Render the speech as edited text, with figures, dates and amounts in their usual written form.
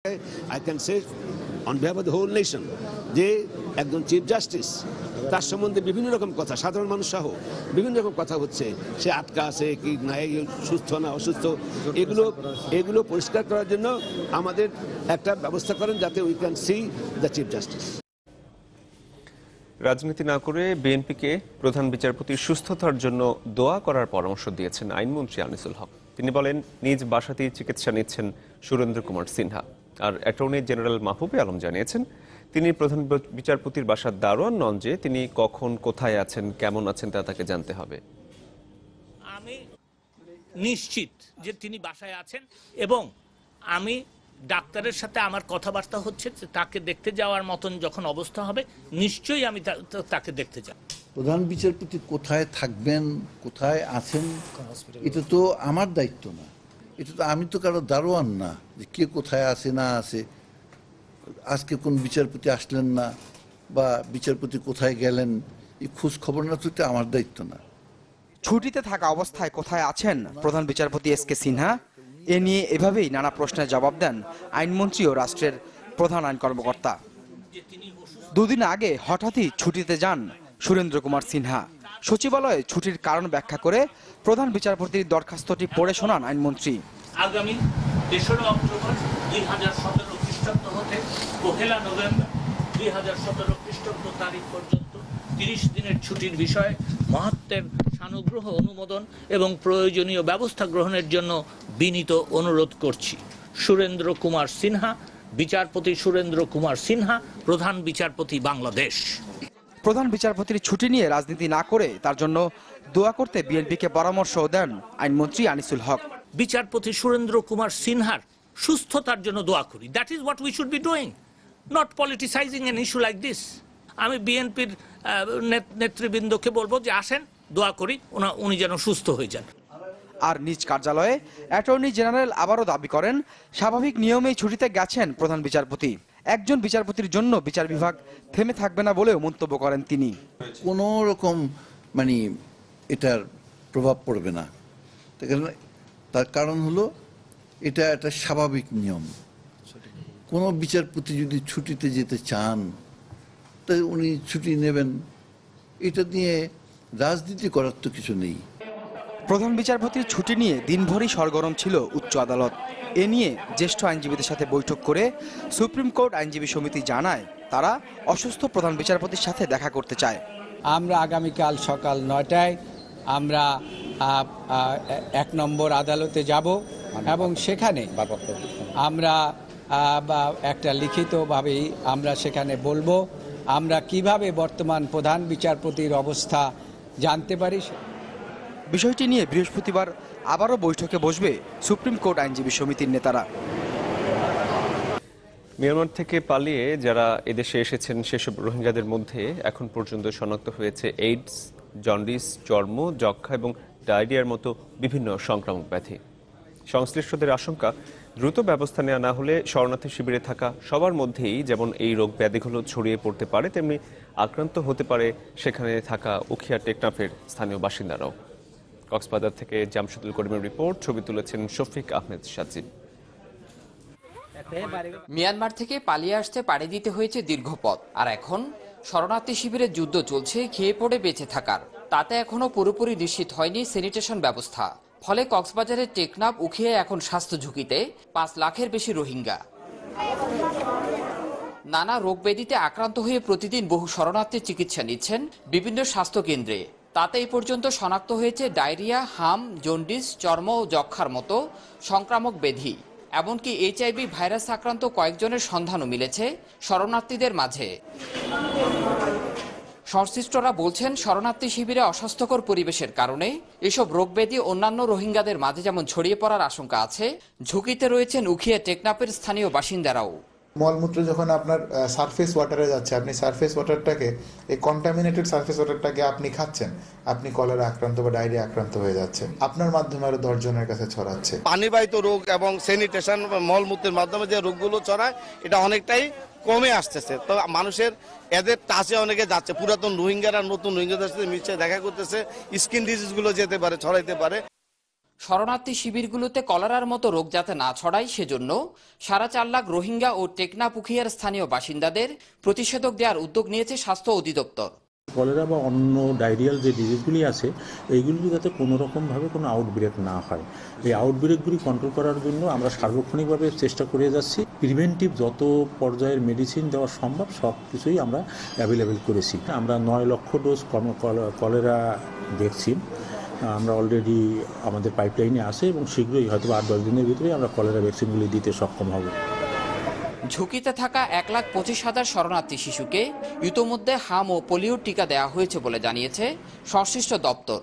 I can say on behalf of the whole nation যে একজন chief justice তার সম্বন্ধে বিভিন্ন রকম কথা সাধারণ মানুষ সহ বিভিন্ন রকম কথা হচ্ছে, সে আটকা আছে কি না, সুস্থ না অসুস্থ, এগুলো পরিষ্কার করার জন্য আমাদের একটা ব্যবস্থা করেন যাতে we can see the chief justice. রাজনীতি না করে বিএনপিকে প্রধান বিচারপতির সুস্থতার জন্য দোয়া করার পরামর্শ দিয়েছেন আইনমন্ত্রী আনিসুল হক। তিনি বলেন নিজ বাসাতেই চিকিৎসা নিচ্ছেন সুরেন্দ্র কুমার সিনহা। আর অ্যাটর্নি জেনারেল মাহবুবে আলম জানিয়েছেন তিনি প্রধান বিচারপতির বাসার দারোয়ান নন যে তিনি কখন কোথায় আছেন কেমন আছেন তা তাকে জানতে হবে। আমি নিশ্চিত যে তিনি বাসায় আছেন এবং আমি ডাক্তারের সাথে আমার কথাবার্তা হচ্ছে, তাকে দেখতে যাওয়ার মতন যখন অবস্থা হবে নিশ্চয়ই আমি তাকে দেখতে যাব। প্রধান বিচারপতি কোথায় থাকবেন, কোথায় আছেন, এটা তো আমার দায়িত্ব না, এটা তো আমি তো কারো দারোয়ান না যে কে কোথায় আছে না আছে। আজকে কোন বিচারপতি আসলেন না বা বিচারপতি কোথায় গেলেন এই খোঁজ খবর না, তো এটা আমার দায়িত্ব না। ছুটিতে থাকা অবস্থায় কোথায় আছেন প্রধান বিচারপতি এস.কে. সিনহা, এ নিয়ে এভাবেই নানা প্রশ্নের জবাব দেন আইনমন্ত্রী ও রাষ্ট্রের প্রধান আইন কর্মকর্তা। দুদিন আগে হঠাৎই ছুটিতে যান সুরেন্দ্র কুমার সিনহা। সচিবালয়ে ছুটির কারণ ব্যাখ্যা করে প্রধান বিচারপতির দরখাস্তটি পড়ে শোনান আইনমন্ত্রী। আগামী 3 অক্টোবর 2017 খ্রিস্টাব্দ হতে 1 নভেম্বর 2017 খ্রিস্টাব্দ তারিখ পর্যন্ত 30 দিনের ছুটির বিষয়ে মহত্বের সানুগ্রহ অনুমোদন এবং প্রয়োজনীয় ব্যবস্থা গ্রহণের জন্য বিনীত অনুরোধ করছি। সুরেন্দ্র কুমার সিনহা, বিচারপতি সুরেন্দ্র কুমার সিনহা, প্রধান বিচারপতি বাংলাদেশ। প্রধান বিচারপতির ছুটি নিয়ে রাজনীতি না করে তার জন্য দোয়া করতে বিএনপিকে পরামর্শও দেন আইনমন্ত্রী আনিসুল হক। বিচারপতি সুরেন্দ্র কুমার সিনহার সুস্থতার জন্য দোয়া করি। That is what we should be doing, not politicising an issue like this. আমি বিএনপির নেতৃবৃন্দকে বলবো যে আসেন দোয়া করি উনি যেন সুস্থ হয়ে যান। আর নিজ কার্যালয়ে অ্যাটর্নি জেনারেল আবারও দাবি করেন স্বাভাবিক নিয়মেই ছুটিতে গেছেন প্রধান বিচারপতি। একজন বিচারপতির জন্য বিচার বিভাগ থেমে থাকবে না বলেও মন্তব্য করেন তিনি। কোনো রকম এটার প্রভাব পড়বে না, তার কারণ হলো এটা একটা স্বাভাবিক নিয়ম। কোনো বিচারপতি যদি ছুটিতে যেতে চান তাই উনি ছুটি নেবেন, এটা নিয়ে রাজনীতি করার তো কিছু নেই। প্রধান বিচারপতির ছুটি নিয়ে দিনভরই সরগরম ছিল উচ্চ আদালত। এ নিয়ে জ্যেষ্ঠ আইনজীবীদের সাথে বৈঠক করে সুপ্রিম কোর্ট আইনজীবী সমিতি জানায় তারা অসুস্থ প্রধান বিচারপতির সাথে দেখা করতে চায়। আমরা আগামীকাল সকাল 9টায় আমরা 1 নম্বর আদালতে যাব এবং সেখানে আমরা একটা লিখিতভাবেই আমরা সেখানে বলবো আমরা কিভাবে বর্তমান প্রধান বিচারপতির অবস্থা জানতে পারি। বিষয়টি নিয়ে বৃহস্পতিবার আবারও বৈঠকে বসবে সুপ্রিম কোর্ট আইনজীবী সমিতির নেতারা। মিয়ানমার থেকে পালিয়ে যারা এদেশে এসেছেন সেসব রোহিঙ্গাদের মধ্যে এখন পর্যন্ত শনাক্ত হয়েছে এইডস, জন্ডিস, চর্ম, যক্ষ্মা এবং ডায়রিয়ার মতো বিভিন্ন সংক্রামক ব্যাধি। সংশ্লিষ্টদের আশঙ্কা দ্রুত ব্যবস্থা নেওয়া না হলে শরণার্থী শিবিরে থাকা সবার মধ্যেই যেমন এই রোগ ব্যাধিগুলো ছড়িয়ে পড়তে পারে, তেমনি আক্রান্ত হতে পারে সেখানে থাকা উখিয়া টেকনাফের স্থানীয় বাসিন্দারাও। কক্সবাজার থেকে জামশেদুল করিমের রিপোর্ট, ছবি তুলেছেন শফিক আহমেদ সাজিব। মিয়ানমার থেকে পালিয়ে আসতে পাড়ি দিতে হয়েছে দীর্ঘ পথ, আর এখন শরণার্থী শিবিরের যুদ্ধ চলছে খেয়ে পড়ে বেঁচে থাকার। তাতে এখনো পুরোপুরি নিশ্চিত হয়নি স্যানিটেশন ব্যবস্থা। ফলে কক্সবাজারের টেকনাফ, উখিয়ায় এখন স্বাস্থ্য ঝুঁকিতে 5 লাখের বেশি রোহিঙ্গা। নানা রোগ ব্যাধিতে আক্রান্ত হয়ে প্রতিদিন বহু শরণার্থী চিকিৎসা নিচ্ছেন বিভিন্ন স্বাস্থ্য কেন্দ্রে। তাতে এই পর্যন্ত শনাক্ত হয়েছে ডায়রিয়া, হাম, জন্ডিস, চর্ম ও যক্ষ্মার মতো সংক্রামক ব্যাধি। এমনকি HIV ভাইরাস আক্রান্ত কয়েকজনের সন্ধানও মিলেছে শরণার্থীদের মাঝে। সংশ্লিষ্টরা বলছেন শরণার্থী শিবিরে অস্বাস্থ্যকর পরিবেশের কারণে এসব রোগব্যাধি অন্যান্য রোহিঙ্গাদের মাঝে যেমন ছড়িয়ে পড়ার আশঙ্কা আছে, ঝুঁকিতে রয়েছেন উখিয়া টেকনাফের স্থানীয় বাসিন্দারাও। মলমূত্র যখন আপনার সারফেস ওয়াটারে যাচ্ছে, আপনি সারফেস ওয়াটারটাকে, এই কন্টামিনেটেড সারফেস ওয়াটারটাকে আপনি খাচ্ছেন, আপনি কলেরা আক্রান্ত বা ডায়রিয়া আক্রান্ত হয়ে যাচ্ছে, আপনার মাধ্যমে আরো 10 জনের কাছে ছড়াচ্ছে। পানিবাহিত রোগ এবং স্যানিটেশন মলমূত্রের মাধ্যমে যে রোগগুলো ছড়ায় এটা অনেকটাই কমে আসতেছে। তো মানুষের এদের টাচে অনেকে যাচ্ছে, পুরাতন রোহিঙ্গারা নতুন রোহিঙ্গাদের সাথে মিশে দেখা করতেছে, স্কিন ডিজিজগুলো যেতে পারে, ছড়াইতে পারে। শরণার্থী শিবিরগুলোতে কলেরার মতো রোগ যাতে না ছড়ায় সেজন্য 4.5 লাখ রোহিঙ্গা ও টেকনাপুখিয়ার স্থানীয় বাসিন্দাদের প্রতিষেধক দেওয়ার উদ্যোগ নিয়েছে স্বাস্থ্য অধিদপ্তর। কলেরা বা অন্য ডায়রিয়াল যে ডিজিজগুলি আছে এইগুলি যাতে কোনো রকমভাবে কোনো আউটব্রেক না হয়, এই আউটব্রেকগুলি কন্ট্রোল করার জন্য আমরা সার্বক্ষণিকভাবে চেষ্টা করে যাচ্ছি। প্রিভেন্টিভ যত পর্যায়ের মেডিসিন দেওয়া সম্ভব সব কিছুই আমরা অ্যাভেলেবেল করেছি। আমরা 9 লক্ষ ডোজ কলেরা ভ্যাকসিন আমরা অলরেডি আমাদের পাইপলাইনে আছে এবং শীঘ্রই হয়তো 8-10 দিনের ভিতরে আমরা কলেরা ভ্যাকসিনগুলি দিতে সক্ষম হব। ঝুঁকিতে থাকা 1,25,000 শরণার্থী শিশুকে ইতোমধ্যে হাম ও পোলিও টিকা দেওয়া হয়েছে বলে জানিয়েছে সংশ্লিষ্ট দপ্তর।